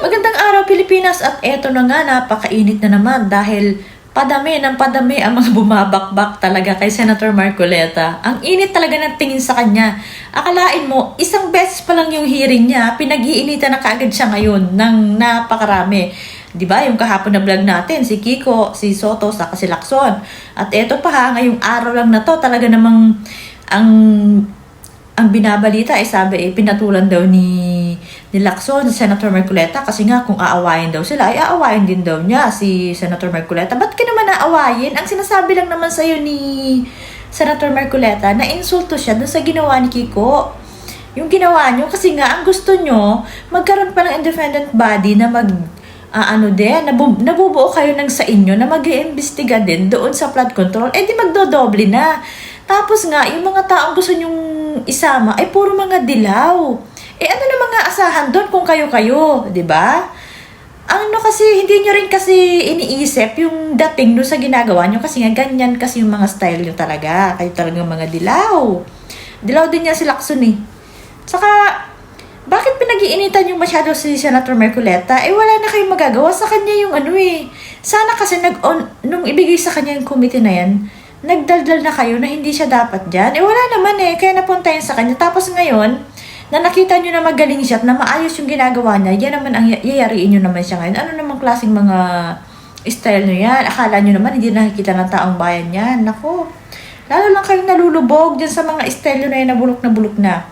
Magandang araw Pilipinas at eto na nga napakainit na naman dahil padami ng padami ang mga bumabakbak talaga kay Senator Marcoleta. Ang init talaga ng tingin sa kanya. Akalain mo, isang beses pa lang yung hearing niya, pinag-iinitan na kaagad siya ngayon ng napakarami. 'Di ba? Yung kahapon na vlog natin, si Kiko, si Soto, saka si Lacson. At eto pa ha, ngayong araw lang na to, talaga namang ang binabalita ay sabi pinatulan daw ni Lacson, si Senator Marcoleta, kasi nga kung aawayin daw sila, ay aawayin din daw niya si Senator Marcoleta. Ba't ka naman aawayin? Ang sinasabi lang naman sa'yo ni Senator Marcoleta, na insulto siya dun sa ginawa ni Kiko. Yung ginawa nyo, kasi nga ang gusto nyo, magkaroon pa ng independent body na nabubuo kayo ng sa inyo na mag-iimbestiga din doon sa flood control, di magdodoble na. Tapos nga, yung mga taong gusto nyong isama ay puro mga dilaw. Ano na mga asahan doon kung kayo-kayo, di ba? Kasi, hindi nyo rin kasi iniisip yung dating doon sa ginagawa nyo kasi nga ganyan kasi yung mga style nyo talaga. Kayo talagang mga dilaw. Dilaw din yan si Lacson eh. Saka, bakit pinag-iinitan yung masyado si Senator Marcoleta? Wala na kayong magagawa sa kanya yung Sana kasi nung ibigay sa kanya yung committee na yan, nagdaldal na kayo na hindi siya dapat dyan. Wala naman kaya napunta yun sa kanya. Tapos ngayon, na nakita nyo na magaling siya at na maayos yung ginagawa niya, yan naman ang yayariin nyo naman siya ngayon. Ano namang klaseng mga style nyo yan? Akala nyo naman hindi nakikita ng taong bayan yan. Naku, lalo lang kayong nalulubog dyan sa mga style na yan na bulok na.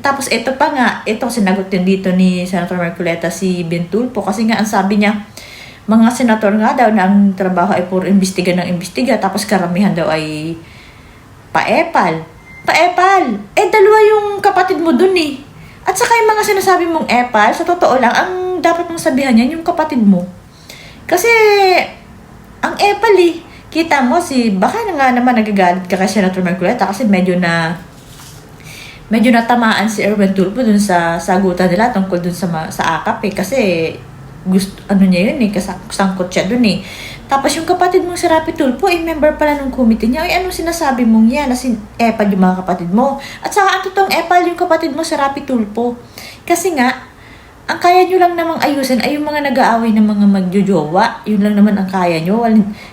Tapos ito pa nga, ito sinagot din dito ni Senator Marcoleta si Ben Tulfo kasi nga ang sabi niya, mga senator nga daw na ang trabaho ay puro imbestiga ng imbestiga, tapos karamihan daw ay paepal. Dalawa yung kapatid mo dun eh. At saka yung mga sinasabi mong epal, sa totoo lang, ang dapat mong sabihan yan yung kapatid mo. Kasi, ang epal kita mo baka na nga naman nagagalit ka kay Senator Marcoleta kasi medyo natamaan si Erwin Tulfo dun sa sagutan nila tungkol dun sa akap kasi niya yun kasangkot siya dun Tapos yung kapatid mong si Rapi Tulfo member pala ng committee niya. Anong sinasabi mong yan na epal yung mga kapatid mo? At saka ang totoong epal yung kapatid mo si Rapi Tulfo. Kasi nga, ang kaya nyo lang namang ayusin ay yung mga nag-aaway ng mga magjojowa. Yun lang naman ang kaya nyo.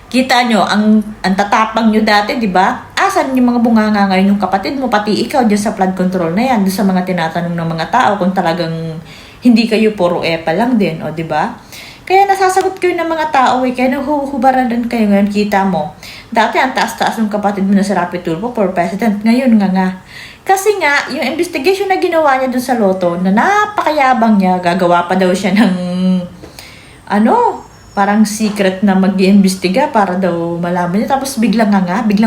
Kita nyo, ang tatapang nyo dati, di ba? Asan yung mga bunganga ngayon yung kapatid mo, pati ikaw dyan sa flood control na yan, dyan sa mga tinatanong ng mga tao kung talagang hindi kayo puro epal lang din, di ba? Kaya nasasagot kayo ng mga tao kaya nahuhubaran din kayo ngayon, kita mo. Dati ang taas-taas ng kapatid mo na si Rapi Tulfo for president, ngayon nga. Kasi nga, yung investigation na ginawa niya dun sa Lotto, na napakayabang niya, gagawa pa daw siya ng, parang secret na mag-iimbestiga para daw malaman niya. Tapos biglang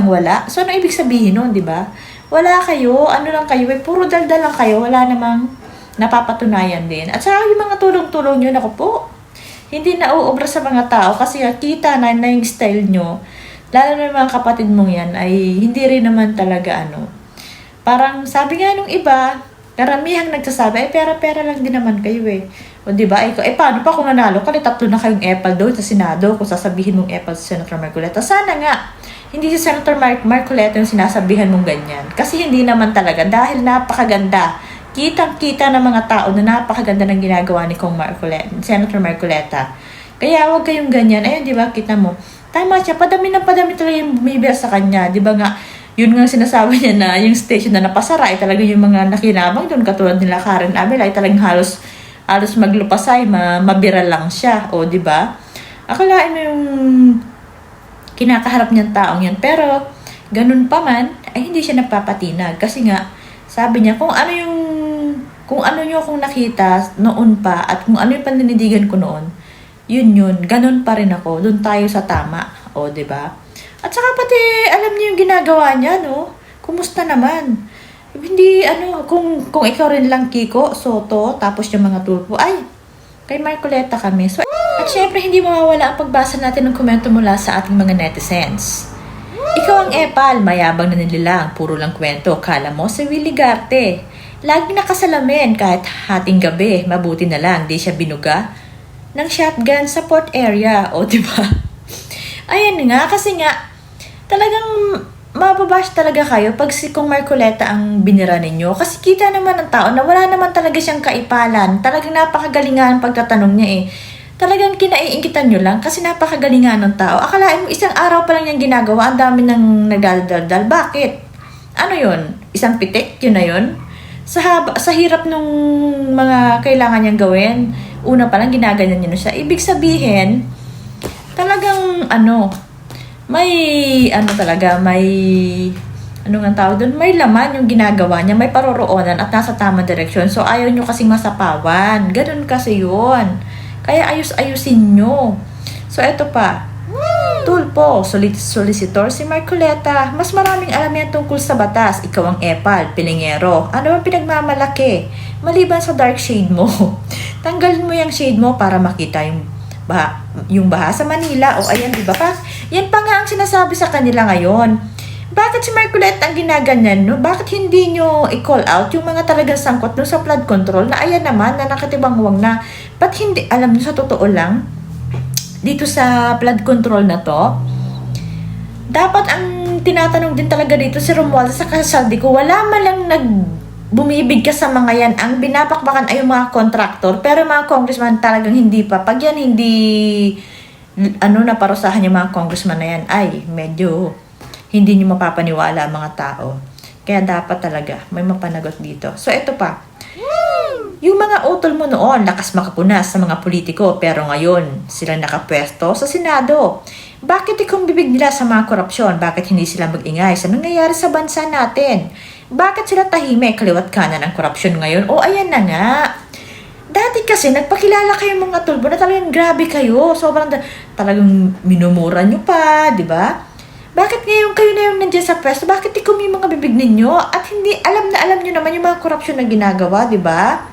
wala. So, ano ibig sabihin nun, di ba? Wala kayo, lang kayo, puro daldal lang kayo, wala namang napapatunayan din. At saka yung mga tulong-tulong nyo, naku po, hindi na uubra sa mga tao kasi kita na yung style nyo, lalo na yung mga kapatid mong yan, ay hindi rin naman talaga Parang sabi nga nung iba, karamihang nagsasabi, pera-pera lang din naman kayo O diba, paano pa kung nanalo ka, tatlo na kayong epal doon sa Senado kung sasabihin mong epal sa Senator Marcoleta. Sana nga, hindi si Senator Marcoleta yung sinasabihan mong ganyan. Kasi hindi naman talaga, dahil napakaganda. Kitang-kita ng mga tao na napakaganda ng ginagawa ni Senator Marcoleta. Kaya huwag kayong ganyan. Ayun, di ba, kita mo. Tama siya, padami talaga yung bumibira sa kanya. Di ba nga, yun nga sinasabi niya na yung station na napasara ay talaga yung mga nakinabang doon, katulad nila Karen Abela, ay talagang halos maglupasay, mabira lang siya. O, di ba? Akalain mo yung kinakaharap niyang taong yan. Pero, ganun pa man, ay hindi siya nagpapatinag. Kasi nga, sabi niya, kung ano nyo akong nakita noon pa at kung ano yung paninindigan ko noon, yun, ganun pa rin ako. Doon tayo sa tama. O, diba? At saka pati, alam niyo yung ginagawa niya, no? Kumusta naman? Hindi, kung ikaw rin lang, Kiko, Soto, tapos yung mga Tulfo, ay, kay Marcoleta kami. So, at syempre, hindi mawawala ang pagbasa natin ng komento mula sa ating mga netizens. Ikaw ang epal, mayabang na nilalang, puro lang kwento. Kala mo si Willie Garte. Lagi nakasalamin kahit hating gabi, mabuti na lang, di siya binuga ng shotgun sa port area. O, diba? Ayan nga, kasi nga, talagang mababash talaga kayo pag si Kong Marcoleta ang binira ninyo. Kasi kita naman ng tao na wala naman talaga siyang kaipalan. Talagang napakagalingan ang pagtatanong niya eh. Talagang kinaiingitan nyo lang kasi napakagalingan ng tao. Akalain mo isang araw pa lang niyang ginagawa, ang dami nang nagdadaldal. Bakit? Ano yun? Isang pitik? Yun na yun? Sa hirap nung mga kailangan niyang gawin, una pa lang ginaganyan niyo na siya. Ibig sabihin, talagang may nga tawag doon, may laman yung ginagawa niya, may paroroonan at nasa tamang direksyon. So ayaw nyo kasing masapawan. Ganun kasi yun. Kaya ayus-ayusin nyo. So eto pa, tulpo, solicitor si Marcoleta. Mas maraming alam yan tungkol sa batas. Ikaw ang epal, pilingero. Ano ang pinagmamalaki? Maliban sa dark shade mo. Tanggalin mo yung shade mo para makita yung baha sa Manila. O ayan, di ba pa? Yan pa nga ang sinasabi sa kanila ngayon. Bakit si Marcoleta ang ginaganyan, no? Bakit hindi nyo i-call out yung mga talagang sangkot no sa flood control na ayan naman na nakatibangwang na? Ba't hindi, alam nyo sa totoo lang, dito sa flood control na to, dapat ang tinatanong din talaga dito si Romualdez sa Saldico, wala man lang bumibig ka sa mga yan. Ang binapakbakan ay yung mga contractor, pero mga congressman talagang hindi pa. Pag yan hindi naparusahan yung mga congressman na yan, ay medyo hindi nyo mapapaniwala ang mga tao. Kaya dapat talaga may mapanagot dito. So ito pa, yung mga utol mo noon, lakas makapunas sa mga politiko, pero ngayon, sila nakapwesto sa Senado. Bakit ikong bibig nila sa mga korupsyon? Bakit hindi sila mag-ingay sa nangyayari sa bansa natin? Bakit sila tahimik, kaliwat kanan ang korupsyon ngayon? O ayan na nga. Dati kasi, nagpakilala kayo mga tulbo na talagang grabe kayo. Sobrang talagang minumura nyo pa, di ba? Bakit ngayon kayo na yung nandiyan sa pwesto? Bakit ikom yung mga bibig ninyo? At hindi, alam nyo naman yung mga korupsyon na ginagawa, di ba?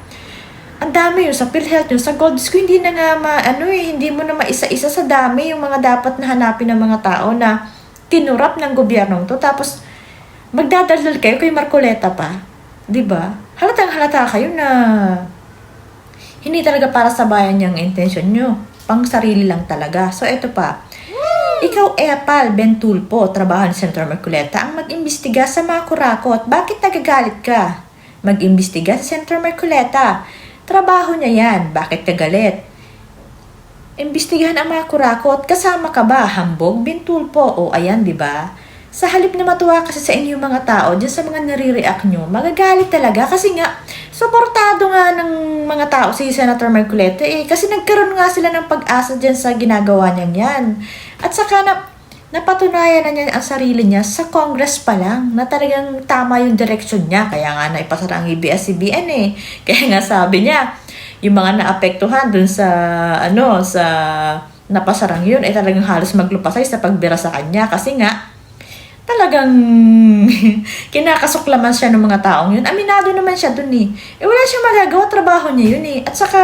Ang dami yun sa PhilHealth yun, sa Gold School, hindi na nga hindi mo na maisa-isa sa dami yung mga dapat na hanapin ng mga tao na tinurap ng gobyernong to. Tapos, magdadaldal kayo kay Marcoleta pa. Diba? Halatang halata kayo na hindi talaga para sa bayan yung intention nyo. Pang sarili lang talaga. So, eto pa. Ikaw, Epal Bentulpo, trabaho ni Senator Marcoleta, ang mag-imbestiga sa mga kurakot. Bakit nagagalit ka? Mag-imbestiga si Senator Marcoleta. Trabaho niya yan. Bakit ka galit? Imbestigahan ang mga kurakot. Kasama ka ba? Hambog, Bentulpo. O ayan, di ba? Sa halip na matuwa kasi sa inyo mga tao, dyan sa mga nare-react nyo, magagalit talaga. Kasi nga, suportado nga ng mga tao si Senator Marcoleta kasi nagkaroon nga sila ng pag-asa dyan sa ginagawa niya yan. At saka napatunayan na niya ang sarili niya sa Congress pa lang na talagang tama yung direction niya. Kaya nga naipasara ang ABS-CBN Kaya nga sabi niya, yung mga naapektuhan dun sa napasarang yun ay talagang halos maglupasay sa pagbira sa kanya. Kasi nga, talagang kinakasuklaman siya ng mga taong yun. Aminado naman siya dun wala siyang magagawa, trabaho niya yun At saka,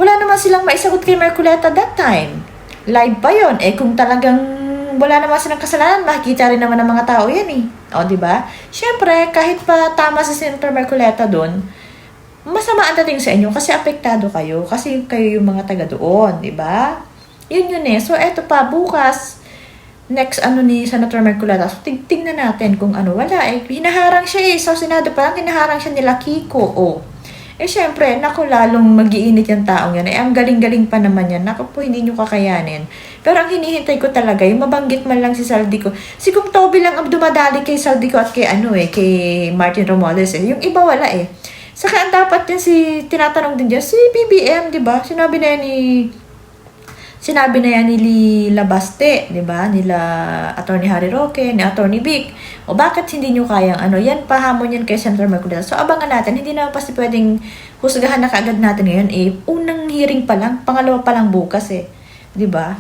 wala naman silang maisagot kay Marcoleta that time. Live pa yun. Kung talagang wala naman silang kasalanan, makikita rin naman ng mga tao yan O, diba? Siyempre, kahit pa tama si Senator Marcoleta doon, masama ang dating sa inyo kasi apektado kayo. Kasi kayo yung mga taga doon, diba? Yun So, eto pa, bukas, next ni Senator Marcoleta. So, tingnan natin kung wala. Hinaharang siya Sa Senado pa lang, hinaharang siya nila Kiko. Syempre, lalong mag-iinit yung taong yan. Ang galing-galing pa naman yan. Naku po, hindi nyo kakayanin. Pero ang hinihintay ko talaga, yung mabanggit man lang si Saldico. Si Kung Toby lang ang dumadali kay Saldico at kay kay Martin Romualdez Yung iba wala Saka ang dapat yan tinatanong din dyan, si BBM, di ba? Sinabi na yan ni Lila Baste, di ba? Nila Attorney Harry Roque, ni Attorney Vic. O bakit hindi nyo kayang yan, pahamon yan kay Senator Marcoleta. So abangan natin, hindi na kasi pwedeng husgahan na kaagad natin ngayon unang hearing pa lang, pangalawa pa lang bukas di ba?